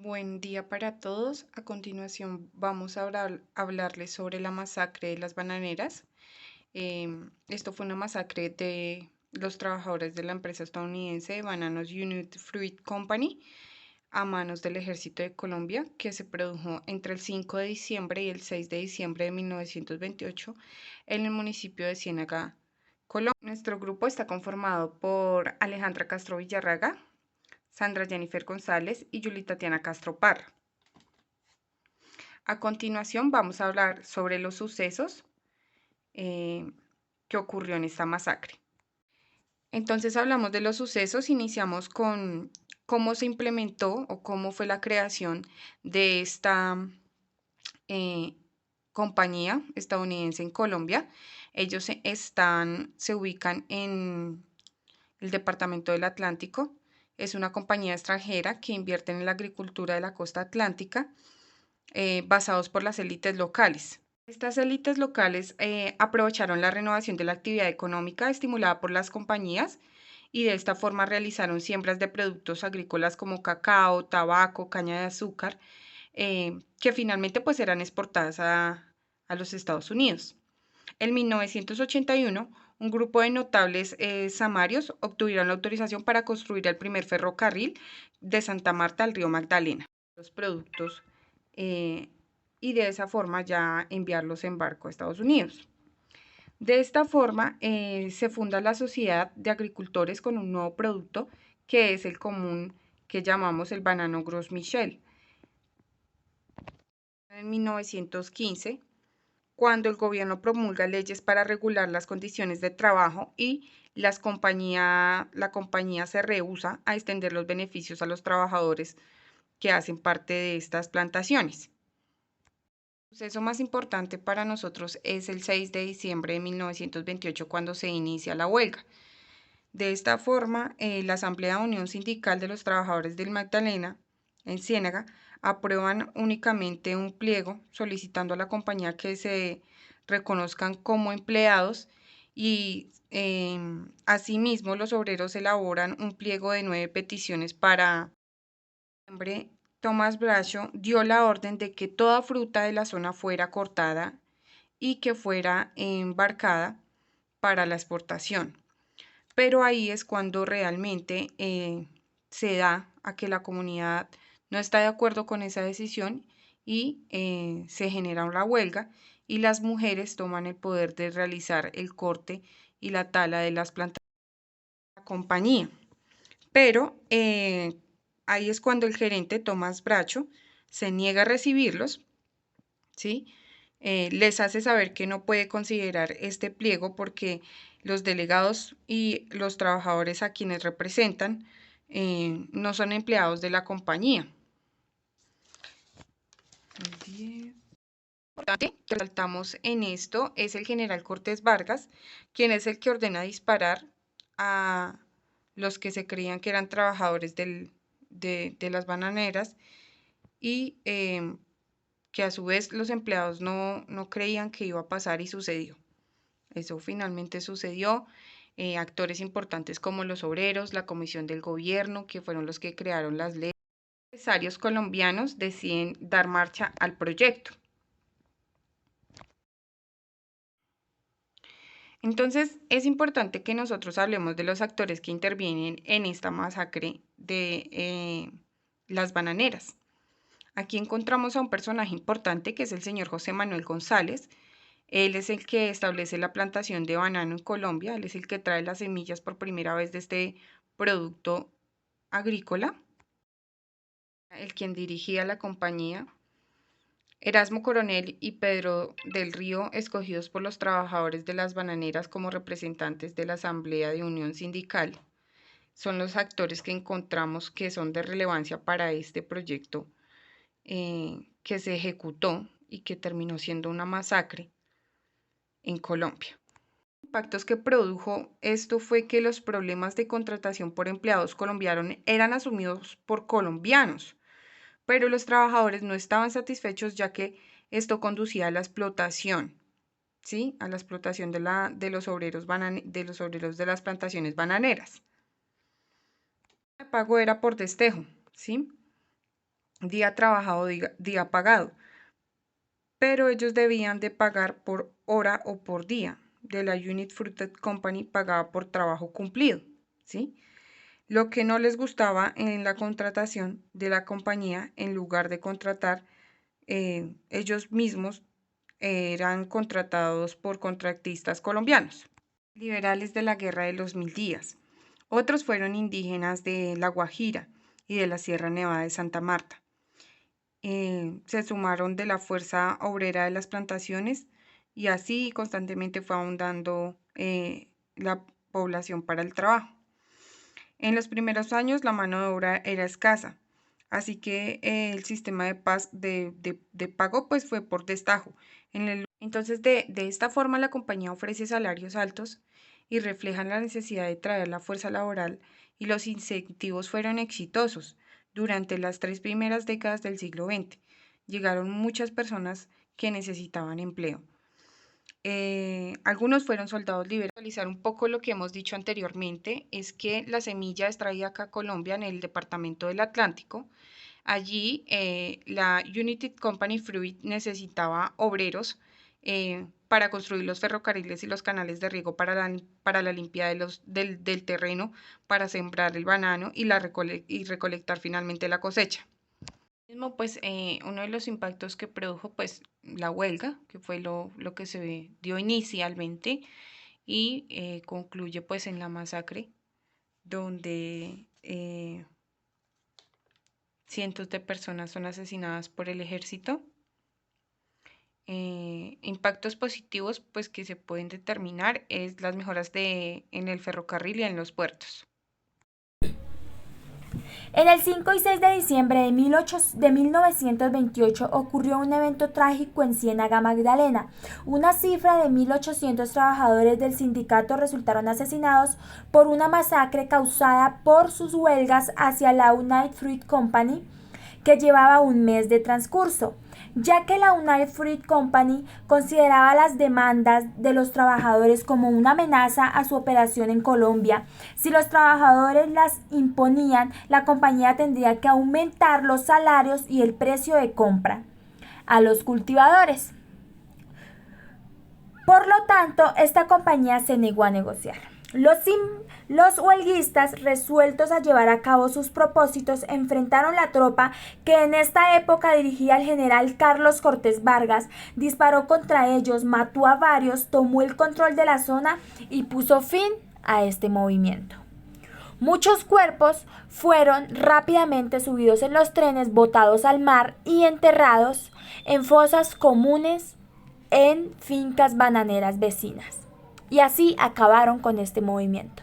Buen día para todos. A continuación vamos a hablarles sobre la masacre de las bananeras. Esto fue una masacre de los trabajadores de la empresa estadounidense de Bananos Unit Fruit Company a manos del Ejército de Colombia, que se produjo entre el 5 de diciembre y el 6 de diciembre de 1928 en el municipio de Ciénaga, Colombia. Nuestro grupo está conformado por Alejandra Castro Villarraga, Sandra Jennifer González y Yuli Tatiana Castro Parra. A continuación vamos a hablar sobre los sucesos que ocurrió en esta masacre. Entonces hablamos de los sucesos, iniciamos con cómo se implementó o cómo fue la creación de esta compañía estadounidense en Colombia. Ellos se ubican en el departamento del Atlántico. Es una compañía extranjera que invierte en la agricultura de la costa atlántica, basados por las élites locales. Estas élites locales aprovecharon la renovación de la actividad económica estimulada por las compañías y de esta forma realizaron siembras de productos agrícolas como cacao, tabaco, caña de azúcar, que finalmente pues eran exportadas a los Estados Unidos. En 1981, un grupo de notables samarios obtuvieron la autorización para construir el primer ferrocarril de Santa Marta al río Magdalena. Los productos y de esa forma ya enviarlos en barco a Estados Unidos. De esta forma se funda la Sociedad de Agricultores con un nuevo producto que es el común que llamamos el banano Gros Michel. En 1915, cuando el gobierno promulga leyes para regular las condiciones de trabajo y la compañía se rehúsa a extender los beneficios a los trabajadores que hacen parte de estas plantaciones. El suceso más importante para nosotros es el 6 de diciembre de 1928, cuando se inicia la huelga. De esta forma, la Asamblea de Unión Sindical de los Trabajadores del Magdalena, en Ciénaga, aprueban únicamente un pliego solicitando a la compañía que se reconozcan como empleados y asimismo los obreros elaboran un pliego de 9 peticiones para diciembre. Tomás Bracho dio la orden de que toda fruta de la zona fuera cortada y que fuera embarcada para la exportación. Pero ahí es cuando realmente se da a que la comunidad no está de acuerdo con esa decisión y se genera una huelga y las mujeres toman el poder de realizar el corte y la tala de las plantaciones de la compañía. Pero ahí es cuando el gerente Tomás Bracho se niega a recibirlos, ¿sí? Les hace saber que no puede considerar este pliego porque los delegados y los trabajadores a quienes representan no son empleados de la compañía. Importante que saltamos en esto es el general Cortés Vargas, quien es el que ordena disparar a los que se creían que eran trabajadores de las bananeras y que a su vez los empleados no creían que iba a pasar y sucedió. Eso finalmente sucedió. Actores importantes como los obreros, la Comisión del Gobierno, que fueron los que crearon las leyes, empresarios colombianos deciden dar marcha al proyecto. Entonces, es importante que nosotros hablemos de los actores que intervienen en esta masacre de las bananeras. Aquí encontramos a un personaje importante que es el señor José Manuel González. Él es el que establece la plantación de banano en Colombia, él es el que trae las semillas por primera vez de este producto agrícola, el quien dirigía la compañía. Erasmo Coronel y Pedro del Río, escogidos por los trabajadores de las bananeras como representantes de la Asamblea de Unión Sindical, son los actores que encontramos que son de relevancia para este proyecto que se ejecutó y que terminó siendo una masacre en Colombia. Los impactos que produjo esto fue que los problemas de contratación por empleados colombianos eran asumidos por colombianos, pero los trabajadores no estaban satisfechos ya que esto conducía a la explotación, ¿sí? A la explotación de los obreros de las plantaciones bananeras. El pago era por destejo, ¿sí? día trabajado, día pagado, pero ellos debían de pagar por hora o por día. De la Unit Fruited Company pagaba por trabajo cumplido, ¿sí? Lo que no les gustaba en la contratación de la compañía, en lugar de contratar ellos mismos, eran contratados por contratistas colombianos, liberales de la Guerra de los Mil Días. Otros fueron indígenas de La Guajira y de la Sierra Nevada de Santa Marta. Se sumaron de la fuerza obrera de las plantaciones y así constantemente fue ahondando la población para el trabajo. En los primeros años la mano de obra era escasa, así que el sistema de pago pues fue por destajo. Entonces de esta forma la compañía ofrece salarios altos y reflejan la necesidad de traer la fuerza laboral, y los incentivos fueron exitosos. Durante las 3 primeras décadas del siglo XX llegaron muchas personas que necesitaban empleo. Algunos fueron soldados liberales. Realizar un poco lo que hemos dicho anteriormente es que la semilla es traída acá a Colombia, en el departamento del Atlántico. Allí la United Company Fruit necesitaba obreros para construir los ferrocarriles y los canales de riego para la limpieza del terreno, para sembrar el banano y recolectar finalmente la cosecha. Pues uno de los impactos que produjo pues la huelga, que fue lo que se dio inicialmente y concluye pues en la masacre, donde cientos de personas son asesinadas por el ejército. Impactos positivos pues que se pueden determinar es las mejoras en el ferrocarril y en los puertos. En el 5 y 6 de diciembre de 1928 ocurrió un evento trágico en Ciénaga Magdalena. Una cifra de 1.800 trabajadores del sindicato resultaron asesinados por una masacre causada por sus huelgas hacia la United Fruit Company, que llevaba un mes de transcurso, ya que la United Fruit Company consideraba las demandas de los trabajadores como una amenaza a su operación en Colombia. Si los trabajadores las imponían, la compañía tendría que aumentar los salarios y el precio de compra a los cultivadores. Por lo tanto, esta compañía se negó a negociar. Los huelguistas, resueltos a llevar a cabo sus propósitos, enfrentaron la tropa que en esta época dirigía el general Carlos Cortés Vargas, disparó contra ellos, mató a varios, tomó el control de la zona y puso fin a este movimiento. Muchos cuerpos fueron rápidamente subidos en los trenes, botados al mar y enterrados en fosas comunes en fincas bananeras vecinas. Y así acabaron con este movimiento.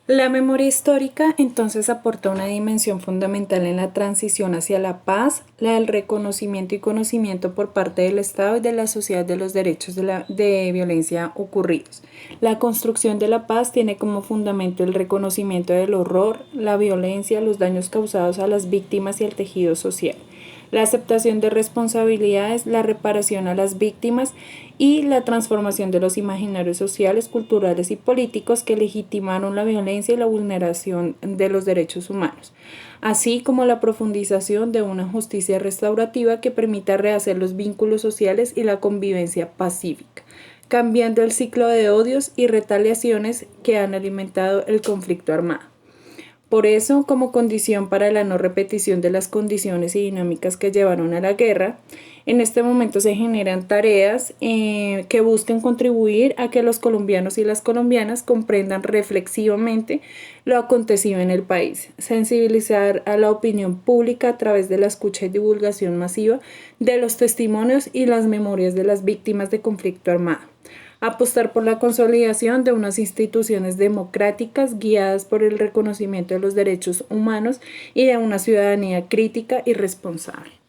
La memoria histórica entonces aporta una dimensión fundamental en la transición hacia la paz, la del reconocimiento y conocimiento por parte del Estado y de la sociedad de los derechos de violencia ocurridos. La construcción de la paz tiene como fundamento el reconocimiento del horror, la violencia, los daños causados a las víctimas y al tejido social, la aceptación de responsabilidades, la reparación a las víctimas y la transformación de los imaginarios sociales, culturales y políticos que legitimaron la violencia y la vulneración de los derechos humanos, así como la profundización de una justicia restaurativa que permita rehacer los vínculos sociales y la convivencia pacífica, cambiando el ciclo de odios y retaliaciones que han alimentado el conflicto armado. Por eso, como condición para la no repetición de las condiciones y dinámicas que llevaron a la guerra, en este momento se generan tareas que busquen contribuir a que los colombianos y las colombianas comprendan reflexivamente lo acontecido en el país, sensibilizar a la opinión pública a través de la escucha y divulgación masiva de los testimonios y las memorias de las víctimas de conflicto armado. Apostar por la consolidación de unas instituciones democráticas guiadas por el reconocimiento de los derechos humanos y de una ciudadanía crítica y responsable.